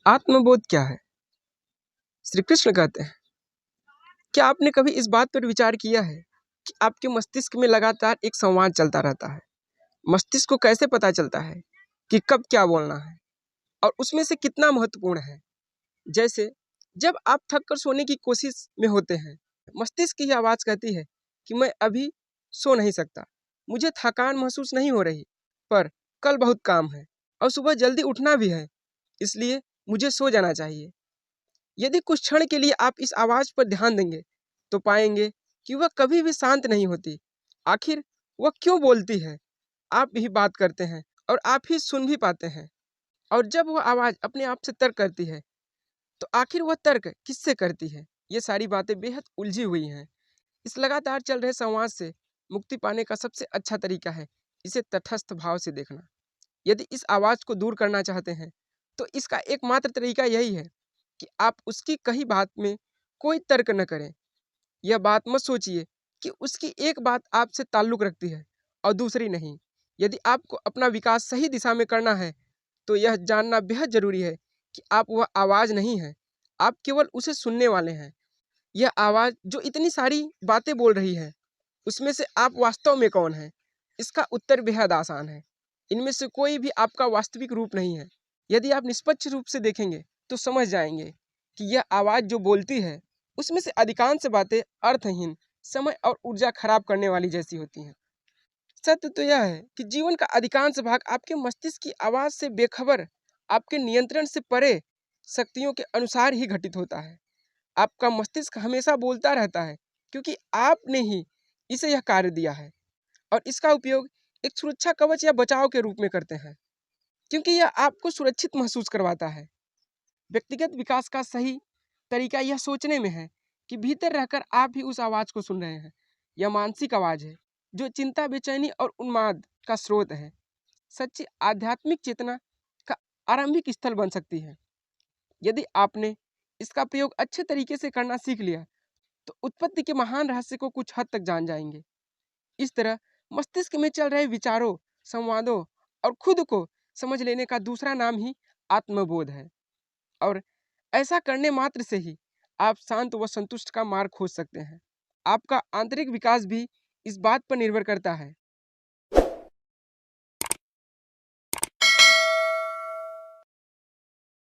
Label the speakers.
Speaker 1: आत्मबोध क्या है? श्री कृष्ण कहते हैं, क्या आपने कभी इस बात पर विचार किया है कि आपके मस्तिष्क में लगातार एक संवाद चलता रहता है? मस्तिष्क को कैसे पता चलता है कि कब क्या बोलना है और उसमें से कितना महत्वपूर्ण है? जैसे जब आप थक कर सोने की कोशिश में होते हैं, मस्तिष्क की आवाज़ कहती है कि मैं अभी सो नहीं सकता, मुझे थकान महसूस नहीं हो रही, पर कल बहुत काम है और सुबह जल्दी उठना भी है, इसलिए मुझे सो जाना चाहिए। यदि कुछ क्षण के लिए आप इस आवाज़ पर ध्यान देंगे, तो पाएंगे कि वह कभी भी शांत नहीं होती। आखिर वह क्यों बोलती है? आप ही बात करते हैं और आप ही सुन भी पाते हैं। और जब वह आवाज़ अपने आप से तर्क करती है, तो आखिर वह तर्क किससे करती है? ये सारी बातें बेहद उलझी हुई हैं। इस लगातार चल रहे संवाद से मुक्ति पाने का सबसे अच्छा तरीका है इसे तटस्थ भाव से देखना। यदि इस आवाज़ को दूर करना चाहते हैं, तो इसका एकमात्र तरीका यही है कि आप उसकी कही बात में कोई तर्क न करें। यह बात मत सोचिए कि उसकी एक बात आपसे ताल्लुक़ रखती है और दूसरी नहीं। यदि आपको अपना विकास सही दिशा में करना है, तो यह जानना बेहद ज़रूरी है कि आप वह आवाज़ नहीं हैं, आप केवल उसे सुनने वाले हैं। यह आवाज़ जो इतनी सारी बातें बोल रही है, उसमें से आप वास्तव में कौन हैं? इसका उत्तर बेहद आसान है। इनमें से कोई भी आपका वास्तविक रूप नहीं है। यदि आप निष्पक्ष रूप से देखेंगे, तो समझ जाएंगे कि यह आवाज़ जो बोलती है, उसमें से अधिकांश बातें अर्थहीन, समय और ऊर्जा खराब करने वाली जैसी होती हैं। सत्य तो यह है कि जीवन का अधिकांश भाग आपके मस्तिष्क की आवाज़ से बेखबर, आपके नियंत्रण से परे शक्तियों के अनुसार ही घटित होता है। आपका मस्तिष्क हमेशा बोलता रहता है क्योंकि आपने ही इसे यह कार्य दिया है और इसका उपयोग एक सुरक्षा कवच या बचाव के रूप में करते हैं, क्योंकि यह आपको सुरक्षित महसूस करवाता है। व्यक्तिगत विकास का सही तरीका यह सोचने में है कि भीतर रहकर आप ही उस आवाज़ को सुन रहे हैं। यह मानसिक आवाज़ है जो चिंता, बेचैनी और उन्माद का स्रोत है। सच्ची आध्यात्मिक चेतना का आरंभिक स्थल बन सकती है। यदि आपने इसका प्रयोग अच्छे तरीके से करना सीख लिया, तो उत्पत्ति के महान रहस्य को कुछ हद तक जान जाएंगे। इस तरह मस्तिष्क में चल रहे विचारों, संवादों और खुद को समझ लेने का दूसरा नाम ही आत्मबोध है। और ऐसा करने मात्र से ही आप शांत व संतुष्ट का मार्ग खोज सकते हैं। आपका आंतरिक विकास भी इस बात पर निर्भर करता है